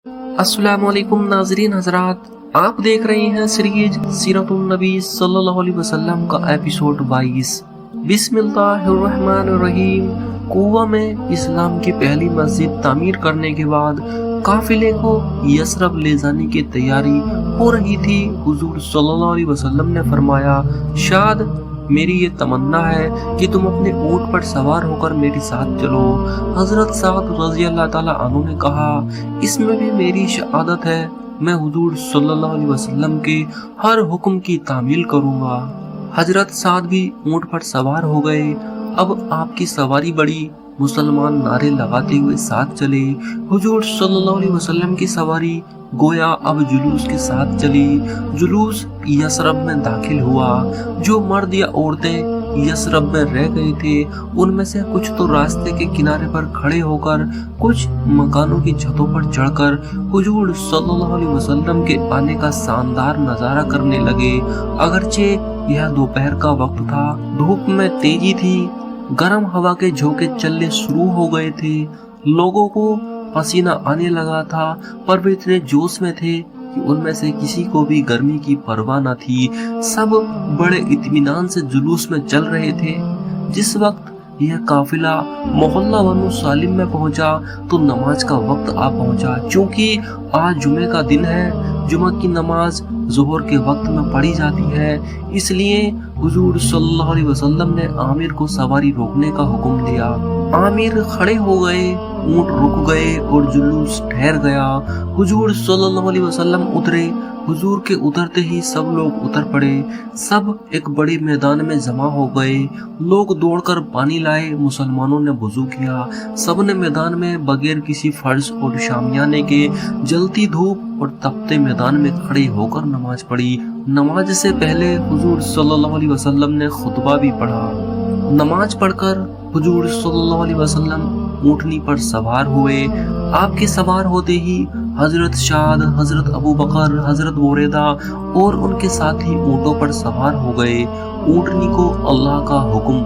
अस्सलाम वालेकुम नाज़रीन हज़रात, आप देख रहे हैं सीरीज सीरतुन नबी सल्लल्लाहु अलैहि वसल्लम का एपिसोड 22। बिस्मिल्लाहिर्रहमानिर्रहीम। कुवा में इस्लाम की पहली मस्जिद तामीर करने के बाद काफिले को यसरब ले जाने की तैयारी हो रही थी। हुजूर सल्लल्लाहु अलैहि वसल्लम ने फरमाया, शाद मेरी ये तमन्ना है कि तुम अपने ऊंट पर सवार होकर मेरे साथ चलो। हजरत साद रज़ी अल्लाह ताला अन्हु ने कहा, इसमें भी मेरी शहादत है, मैं हुजूर सल्लल्लाहु अलैहि वसल्लम के हर हुक्म की तामील करूंगा। हजरत साद भी ऊंट पर सवार हो गए। अब आपकी सवारी बड़ी। मुसलमान नारे लगाते हुए साथ चले। हुजूर सल्लल्लाहु अलैहि वसल्लम की सवारी गोया अब जुलूस के साथ चली। जुलूस यसरब में दाखिल हुआ। जो मर्द या औरतें यसरब में रह गए थे उनमें से कुछ तो रास्ते के किनारे पर खड़े होकर, कुछ मकानों की छतों पर चढ़कर हुजूर सल्लल्लाहु अलैहि वसल्लम के आने का शानदार नजारा करने लगे। अगरचे यह दोपहर का वक्त था, धूप में तेजी थी, गर्म हवा के झोंके चलने शुरू हो गए थे, लोगों को पसीना आने लगा था, पर वे इतने जोश में थे कि उनमें से किसी को भी गर्मी की परवाह न थी। सब बड़े इत्मीनान से जुलूस में चल रहे थे। जिस वक्त यह काफिला मोहल्ला बनु सालिम में पहुंचा तो नमाज का वक्त आ पहुंचा। चूंकि आज जुमे का दिन है, जुमा की नमाज जोहर के वक्त में पढ़ी जाती है, इसलिए हुजूर सल्लल्लाहु अलैहि वसल्लम ने आमिर को सवारी रोकने का हुक्म दिया। आमिर खड़े हो गए, ऊंट रुक गए और जुलूस ठहर गया। हुजूर सल्लल्लाहु अलैहि वसल्लम उतरे। हुजूर के उतरते ही सब लोग उतर पड़े। सब एक बड़े मैदान में जमा हो गए। लोग दौड़कर पानी लाए। मुसलमानों ने वुजू किया। सबने मैदान में बगैर किसी फर्श और शामियाने के जलती धूप और तपते मैदान में खड़े होकर नमाज पढ़ी। नमाज से पहले हुजूर सल्लल्लाहु अलैहि वसल्लम ने खुतबा भी पढ़ा। नमाज पढ़कर हुजूर सल्लल्लाहु अलैहि वसल्लम ऊँटनी पर सवार हुए। आपके सवार होते ही हजरत शाद, हजरत अबू बकर, हजरत बोरेदा और उनके साथी ऊँटों पर सवार हो गए। ऊँटनी को अल्लाह का हुक्म।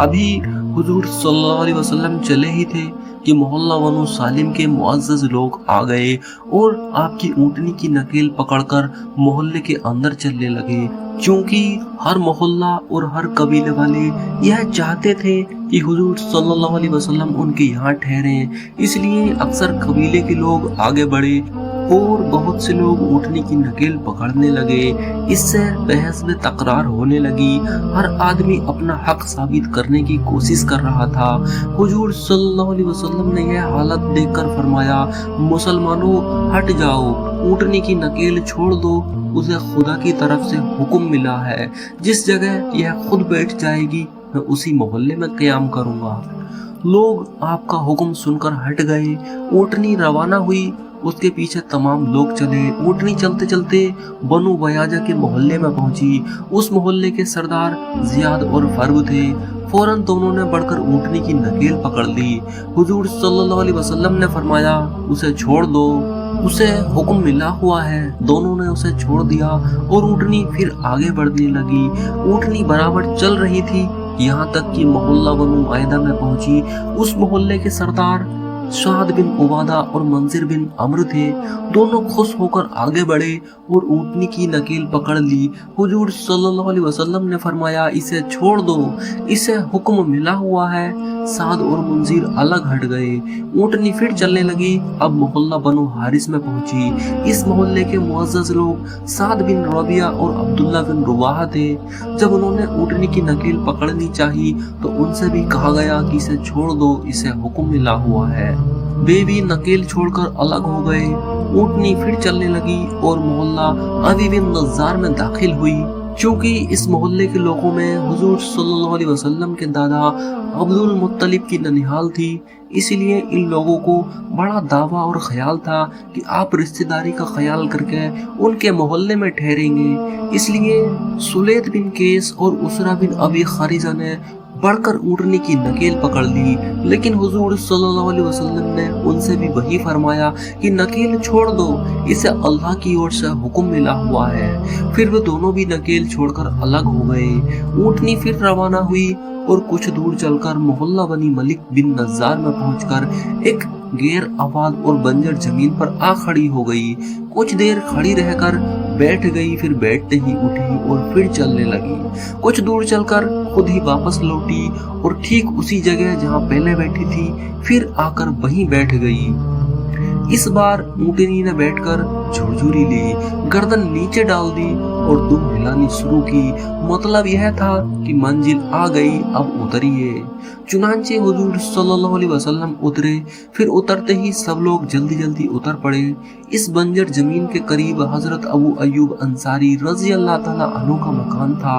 अभी हुजूर सल्लल्लाहु अलैहि वसल्लम चले ही थे कि मोहल्ला बनु सालिम के मुअज़्ज़ज़ लोग आ गए और आपकी ऊँटनी की नकेल पकड़कर मोहल्ले के अंदर चलने लगे। क्योंकि हर मोहल्ला और हर कबीले वाले यह चाहते थे कि हुजूर सल्लल्लाहु अलैहि वसल्लम उनके यहाँ ठहरे, इसलिए अक्सर कबीले के लोग आगे बढ़े और बहुत से लोग ऊँटनी की नकेल पकड़ने लगे। इससे बहस में तकरार होने लगी। हर आदमी अपना हक साबित करने की कोशिश कर रहा था। हुजूर सल्लल्लाहु अलैहि वसल्लम ने यह हालत देखकर फरमाया, मुसलमानों हट जाओ, ऊँटनी की नकेल छोड़ दो, उसे खुदा की तरफ से हुक्म मिला है, जिस जगह यह खुद बैठ जाएगी मैं उसी मोहल्ले में क़याम करूंगा। लोग आपका हुक्म सुनकर हट गए। ऊँटनी रवाना हुई, उसके पीछे तमाम लोग चले। ऊँटनी चलते चलते बनु बयाजा के मोहल्ले में पहुंची। उस मोहल्ले के सरदार जियाद और फर्व थे। फौरन दोनों ने बढ़कर ऊँटनी की नकेल पकड़ ली। हुजूर सल्लल्लाहु अलैहि वसल्लम ने फरमाया, उसे छोड़ दो, उसे हुक्म मिला हुआ है। दोनों ने उसे छोड़ दिया और ऊँटनी फिर आगे बढ़ने लगी। ऊँटनी बराबर चल रही थी, यहाँ तक कि मोहल्ला बनु मायदा में पहुंची। उस मोहल्ले के सरदार साद बिन उबादा और मंजिर बिन अम्र थे। दोनों खुश होकर आगे बढ़े और ऊँटनी की नकेल पकड़ ली। हुजूर सल्लल्लाहु अलैहि वसल्लम ने फरमाया, इसे छोड़ दो, इसे हुक्म मिला हुआ है। साद और मंजिर अलग हट गए। ऊँटनी फिर चलने लगी। अब मोहल्ला बनु हारिस में पहुंची। इस मोहल्ले के मुअज़्ज़ज़ लोग साद बिन रबिया और अब्दुल्ला बिन रुवाहा थे। जब उन्होंने ऊँटनी की नकेल पकड़नी चाहिए तो उनसे भी कहा गया कि इसे छोड़ दो, इसे हुक्म मिला हुआ है। वे भी नकेल छोड़कर अलग हो गए। ऊँटनी फिर चलने लगी और मोहल्ला अदी बिन नज़्ज़ार में दाखिल हुई। क्योंकि इस मोहल्ले के लोगों में हुजूर सल्लल्लाहु अलैहि वसल्लम के दादा अब्दुल मुत्तलिब की ननिहाल थी, इसलिए इन लोगों को बड़ा दावा और ख्याल था कि आप रिश्तेदारी का ख्याल करके उनके मोहल्ले में ठहरेंगे। इसलिए सुलैद बिन केस और उसरा बिन अबी खारिजा ने बढ़कर ऊँटनी की नकेल पकड़ ली। लेकिन हुजूर सल्लल्लाहु अलैहि वसल्लम ने उनसे भी वही फरमाया कि नकेल छोड़ दो, इसे अल्लाह की ओर से हुक्म मिला हुआ है। फिर वे दोनों भी नकेल छोड़कर अलग हो गए। ऊँटनी फिर रवाना हुई और कुछ दूर चलकर मोहल्ला बनी मलिक बिन नज़ार में पहुंचकर एक गैर आबाद और बंजर जमीन पर आ खड़ी हो गई। कुछ देर खड़ी रहकर बैठ गई, फिर बैठते ही उठी और फिर चलने लगी। कुछ दूर चलकर खुद ही वापस लौटी और ठीक उसी जगह जहां पहले बैठी थी फिर आकर वहीं बैठ गई। इस बार ऊँटनी ने बैठकर झुरझुरी ली, गर्दन नीचे डाल दी और दुम हिलानी शुरू की। मतलब यह था कि मंजिल आ गई, अब उतरिए। चुनांचे हुजूर सल्लल्लाहु अलैहि वसल्लम उतरे। फिर उतरते ही सब लोग जल्दी जल्दी उतर पड़े। इस बंजर जमीन के करीब हजरत अबू अय्यूब अंसारी रजी अल्लाह ताला अन्हु का मकान था।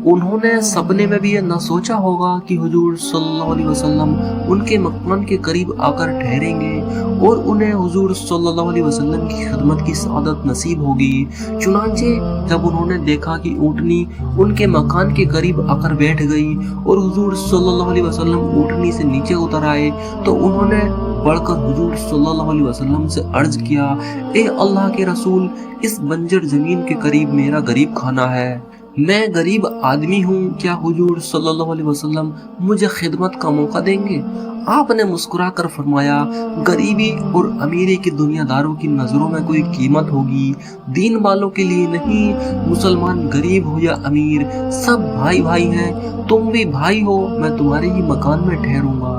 उन्होंने सपने में भी यह न सोचा होगा कि हुजूर सल्लल्लाहु अलैहि वसल्लम उनके मकान के करीब आकर ठहरेंगे और उन्हें हुजूर सल्लल्लाहु अलैहि वसल्लम की खिदमत की सादत नसीब होगी। चुनांचे जब उन्होंने देखा कि ऊँटनी उनके मकान के करीब आकर बैठ गई और हुजूर सल्लल्लाहु अलैहि वसल्लम ऊँटनी से नीचे उतर आए, तो उन्होंने बढ़कर हुजूर सल्लल्लाहु अलैहि वसल्लम से अर्ज किया, ए अल्लाह के रसूल, इस बंजर जमीन के करीब मेरा गरीब खाना है, मैं गरीब आदमी हूँ, क्या हुजूर सल्लल्लाहु अलैहि वसल्लम मुझे खिदमत का मौका देंगे? आपने मुस्कुराकर फरमाया, गरीबी और अमीरी की दुनियादारों की नजरों में कोई कीमत होगी, दीन वालों के लिए नहीं। मुसलमान गरीब हो या अमीर, सब भाई भाई हैं, तुम भी भाई हो, मैं तुम्हारे ही मकान में ठहरूंगा।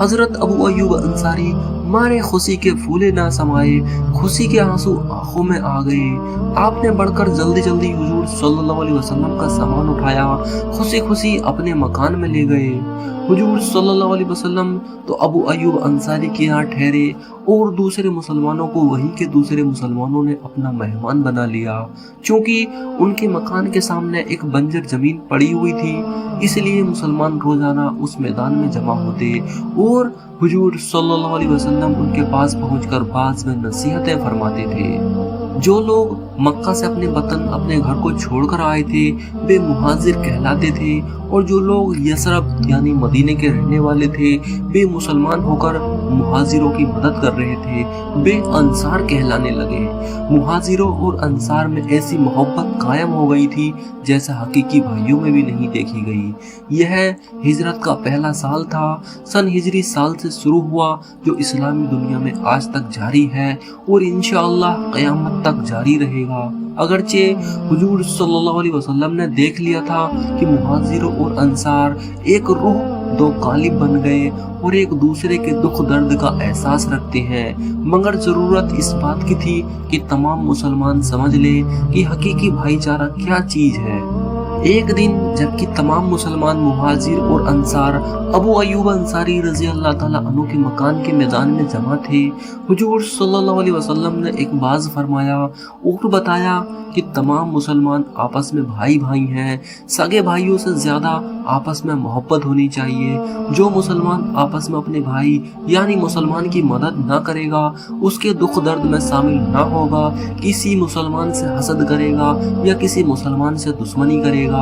हजरत अबू अय्यूब अंसारी मारे खुशी के फूले ना समाये, खुशी के आंसू आंखों में आ गए। आपने बढ़कर जल्दी जल्दी हुजूर सल्लल्लाहु अलैहि वसल्लम का सामान उठाया, खुशी खुशी अपने मकान में ले गए। हुजूर सल्लल्लाहु अलैहि वसल्लम तो अबू अय्यूब अंसारी के यहाँ ठहरे और दूसरे मुसलमानों को वहीं के दूसरे मुसलमानों ने अपना मेहमान बना लिया। चूंकि उनके मकान के सामने एक बंजर जमीन पड़ी हुई थी, इसलिए मुसलमान रोजाना उस मैदान में जमा होते और हुजूर सल्लल्लाहु अलैहि वसल्लम उनके पास पहुंचकर बाज़ में नसीहतें फरमाते थे। जो लोग मक्का से अपने वतन अपने घर को छोड़कर आए थे वे मुहाजिर कहलाते थे, और जो लोग यसरब यानी मदीने के रहने वाले थे वे मुसलमान होकर मुहाजिरों की मदद कर रहे थे, वे अंसार कहलाने लगे। मुहाजिरों और अंसार में ऐसी मोहब्बत कायम हो गई थी जैसे हकीकी भाइयों में भी नहीं देखी गई। यह हिजरत का पहला साल था, सन हिजरी साल से शुरू हुआ, जो इस्लामी दुनिया में आज तक जारी है और इंशाअल्लाह क़यामत तक जारी रहेगा। अगरचे हुजूर सल्लल्लाहु अलैहि वसल्लम ने देख लिया था कि मुहाजिरों और अंसार एक रूह दो कालिब बन गए और एक दूसरे के दुख दर्द का एहसास रखते हैं, मगर जरूरत इस बात की थी कि तमाम मुसलमान समझ ले कि हकीकी भाईचारा क्या चीज है। एक दिन जबकि तमाम मुसलमान मुहाजिर और अंसार अबू अय्यूब अंसारी रजी अल्लाह ताला अन्हु के मकान के मैदान में जमा थे, हुजूर सल्लल्लाहु अलैहि वसल्लम ने एक बाज फरमाया और बताया कि तमाम मुसलमान आपस में भाई भाई हैं, सगे भाइयों से ज्यादा आपस में मोहब्बत होनी चाहिए। जो मुसलमान आपस में अपने भाई यानी मुसलमान की मदद ना करेगा, उसके दुख दर्द में शामिल ना होगा, किसी मुसलमान से हसद करेगा या किसी मुसलमान से दुश्मनी करेगा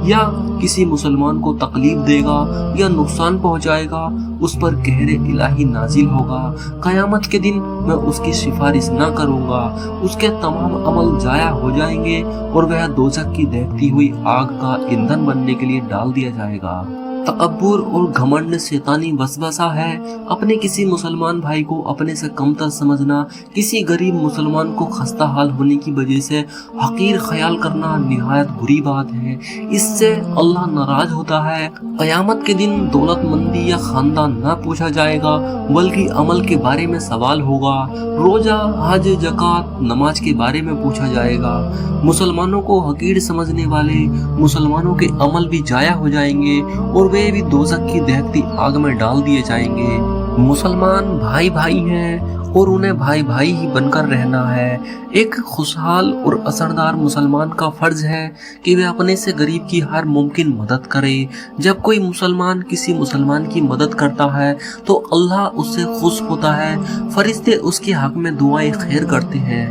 या किसी मुसलमान को तकलीफ देगा या नुकसान पहुंचाएगा, उस पर कहरे इलाही नाजिल होगा। कयामत के दिन मैं उसकी सिफारिश ना करूंगा, उसके तमाम अमल जाया हो जाएंगे और वह दोजख की दहकती हुई आग का ईंधन बनने के लिए डाल दिया जाएगा। तकब्बुर और घमंड शैतानी वसवसा है। अपने किसी मुसलमान भाई को अपने से कमतर समझना, किसी गरीब मुसलमान को खस्ता हाल होने की वजह से हकीर ख्याल करना निहायत बुरी बात है। इससे अल्लाह नाराज होता है। क़यामत के दिन दौलतमंदी या खानदान न पूछा जाएगा, बल्कि अमल के बारे में सवाल होगा। रोजा, हज, ज़कात, नमाज के बारे में पूछा जाएगा। मुसलमानों को हकीर समझने वाले मुसलमानों के अमल भी जाया हो जाएंगे और वे भी दोज़ख की दहकती आग में डाल दिए जाएंगे। मुसलमान भाई भाई हैं और उन्हें भाई भाई ही बनकर रहना है। एक खुशहाल और असरदार मुसलमान का फर्ज है कि वे अपने से गरीब की हर मुमकिन मदद करे। जब कोई मुसलमान किसी मुसलमान की मदद करता है तो अल्लाह उससे खुश होता है, फरिश्ते उसके हक में दुआएं खैर करते हैं।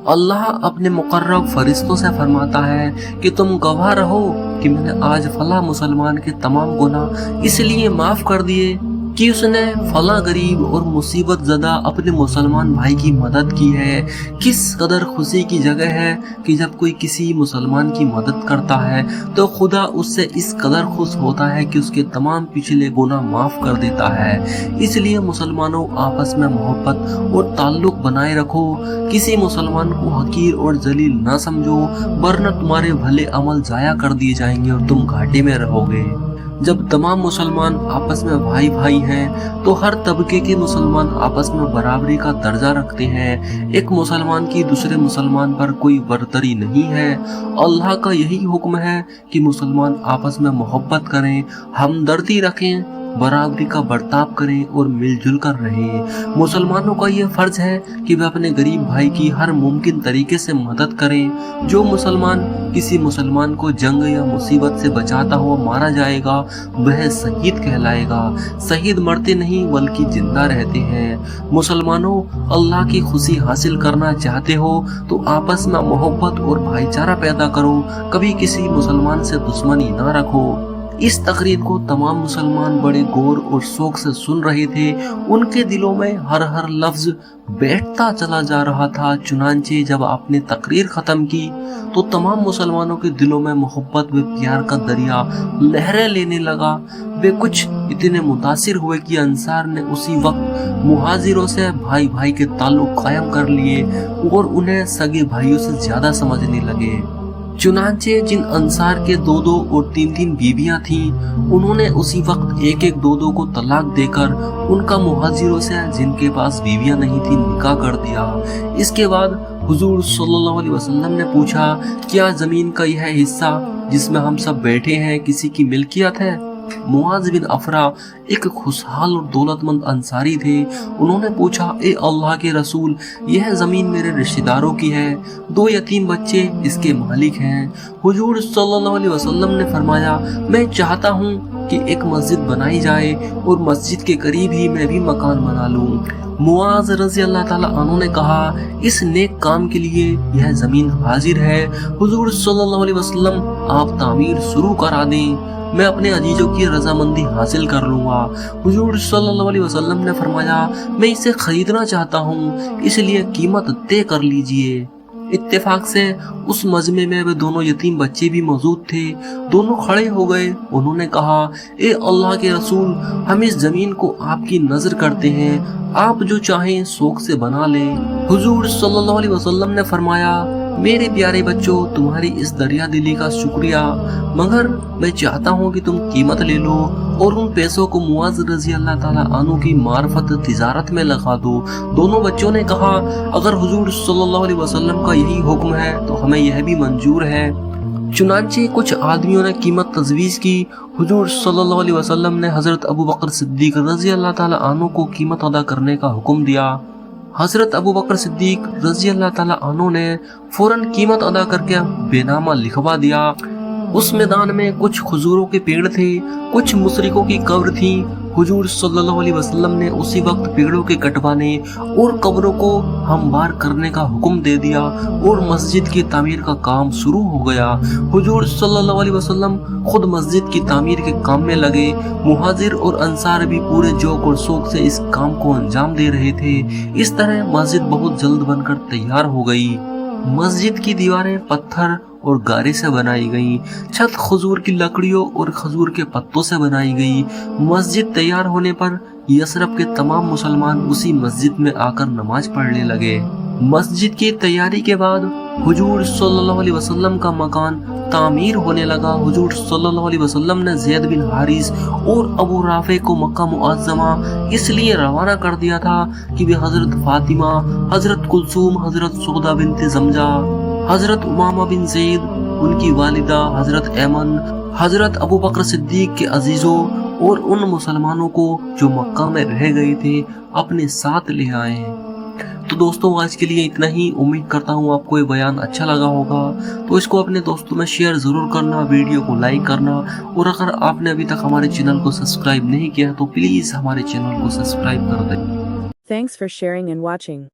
अल्लाह अपने मुकर्रब फरिश्तों से फरमाता है कि तुम गवाह रहो कि मैंने आज फला मुसलमान के तमाम गुनाह इसलिए माफ कर दिए कि उसने फला गरीब और मुसीबत ज़दा अपने मुसलमान भाई की मदद की है। किस कदर खुशी की जगह है कि जब कोई किसी मुसलमान की मदद करता है तो खुदा उससे इस कदर खुश होता है कि उसके तमाम पिछले गुनाह माफ़ कर देता है। इसलिए मुसलमानों, आपस में मोहब्बत और ताल्लुक़ बनाए रखो। किसी मुसलमान को हकीर और जलील ना समझो, वरना तुम्हारे भले अमल ज़ाया कर दिए जाएंगे और तुम घाटे में रहोगे। जब तमाम मुसलमान आपस में भाई भाई हैं तो हर तबके के मुसलमान आपस में बराबरी का दर्जा रखते हैं। एक मुसलमान की दूसरे मुसलमान पर कोई बरतरी नहीं है। अल्लाह का यही हुक्म है कि मुसलमान आपस में मोहब्बत करें, हमदर्दी रखें, बराबरी का बर्ताव करें और मिलजुल कर रहें। मुसलमानों का ये फर्ज है कि वे अपने गरीब भाई की हर मुमकिन तरीके से मदद करें। जो मुसलमान किसी मुसलमान को जंग या मुसीबत से बचाता हुआ मारा जाएगा वह शहीद कहलाएगा। शहीद मरते नहीं बल्कि जिंदा रहते हैं। मुसलमानों, अल्लाह की खुशी हासिल करना चाहते हो तो आपस में मोहब्बत और भाईचारा पैदा करो। कभी किसी मुसलमान से दुश्मनी ना रखो। इस तकरीर को तमाम मुसलमान बड़े गौर और शौक से सुन रहे थे। उनके दिलों में हर हर लफ्ज बैठता चला जा रहा था। चुनांचे जब आपने तकरीर खत्म की तो तमाम मुसलमानों के दिलों में मोहब्बत व प्यार का दरिया लहरें लेने लगा। वे कुछ इतने मुतासिर हुए कि अंसार ने उसी वक्त मुहाजिरों से भाई भाई के ताल्लुक कायम कर लिए और उन्हें सगे भाइयों से ज्यादा समझने लगे। चुनांचे जिन अंसार के 2-2 और 3-3 बीवियां थीं, उन्होंने उसी वक्त 1-1 2-2 को तलाक देकर उनका मुहाजिरों से जिनके पास बीवियां नहीं थी निकाह कर दिया। इसके बाद हुजूर सल्लल्लाहु अलैहि वसल्लम ने पूछा, क्या जमीन का यह हिस्सा जिसमें हम सब बैठे हैं किसी की मिल्कियत है? मुआज बिन अफरा एक खुशहाल और दौलतमंद अंसारी थे। उन्होंने पूछा, ए अल्लाह के रसूल, यह जमीन मेरे रिश्तेदारों की है, 2 यतीम बच्चे इसके मालिक हैं। हुजूर सल्लल्लाहु अलैहि वसल्लम ने फरमाया, मैं चाहता हूँ कि एक मस्जिद बनाई जाए और मस्जिद के करीब ही मैं भी मकान बना लूँ। मुआज रज़ी अल्लाह ताला अन्हु ने कहा, इस नेक काम के लिए यह जमीन हाजिर है। हुजूर सल्लल्लाहु अलैहि वसल्लम, आप तामीर शुरू करा दें, मैं अपने अजीजों की रजामंदी हासिल कर लूंगा। हुजूर सल्लल्लाहु अलैहि वसल्लम ने फरमाया, मैं इसे खरीदना चाहता हूँ, इसलिए कीमत तय कर लीजिए। इत्तेफाक से उस मजमे में वे दोनों यतीम बच्चे भी मौजूद थे। दोनों खड़े हो गए। उन्होंने कहा, ए अल्लाह के रसूल, हम इस जमीन को आपकी नजर करते हैं, आप जो चाहें शौक से बना लें। हुजूर सल्लल्लाहु अलैहि वसल्लम ने फरमाया, मेरे प्यारे बच्चों, तुम्हारी इस दरिया दिली का शुक्रिया, मगर मैं चाहता हूँ कि तुम कीमत ले लो और उन पैसों को मुआज रज़ी अल्लाह ताला अन्हु की मार्फत तिजारत में लगा दो। दोनों बच्चों ने कहा, अगर हुजूर सल्लल्लाहु अलैहि वसल्लम का यही हुक्म है तो हमें यह भी मंजूर है। चुनांचे कुछ आदमियों ने कीमत तजवीज़ की। हुजूर सल्लल्लाहु अलैहि वसल्लम ने हजरत अबू बकर सिद्दीक रज़ी अल्लाह ताला अन्हु को कीमत अदा करने का हुक्म दिया। हजरत अबू बकर सिद्दीक रज़ी अल्लाह ताला अन्हु ने फौरन कीमत अदा करके बेनामा लिखवा दिया। उस मैदान में कुछ खजूरों के पेड़ थे, कुछ मुशरिकों की कब्र थी। हुजूर सल्लल्लाहु अलैहि वसल्लम ने उसी वक्त पेड़ों के कटवाने और कब्रों को हमवार करने का हुक्म दे दिया और मस्जिद की तामीर का काम शुरू हो गया। हुजूर सल्लल्लाहु अलैहि वसल्लम खुद मस्जिद की तामीर के काम में लगे। मुहाजिर और अंसार भी पूरे जोक और शौक से इस काम को अंजाम दे रहे थे। इस तरह मस्जिद बहुत जल्द बनकर तैयार हो गई। मस्जिद की दीवारें पत्थर और गारे से बनाई गई, छत खजूर की लकड़ियों और खजूर के पत्तों से बनाई गई। मस्जिद तैयार होने पर यसरब के तमाम मुसलमान उसी मस्जिद में आकर नमाज पढ़ने लगे। मस्जिद की तैयारी के बाद हुजूर सल्लल्लाहु अलैहि वसल्लम का मकान तामीर होने लगा। हुजूर सल्लल्लाहु अलैहि वसल्लम ने ज़ैद बिन हारिस और अबू राफे को मक्का मुअज्जमा इसलिए रवाना कर दिया था कि वे हजरत फातिमा, हजरत कुलसूम, हजरत सौदा बिनते जमजा, हजरत उमामा बिन ज़ैद, उनकी वालिदा हजरत ऐमन, हजरत अबू बकर सिद्दीक के अजीजों और उन मुसलमानों को जो मक्का में रह गए थे अपने साथ ले आए। तो दोस्तों, आज के लिए इतना ही। उम्मीद करता हूँ आपको ये बयान अच्छा लगा होगा, तो इसको अपने दोस्तों में शेयर ज़रूर करना, वीडियो को लाइक करना, और अगर आपने अभी तक हमारे चैनल को सब्सक्राइब नहीं किया तो प्लीज़ हमारे चैनल को सब्सक्राइब कर दें। Thanks for sharing and watching.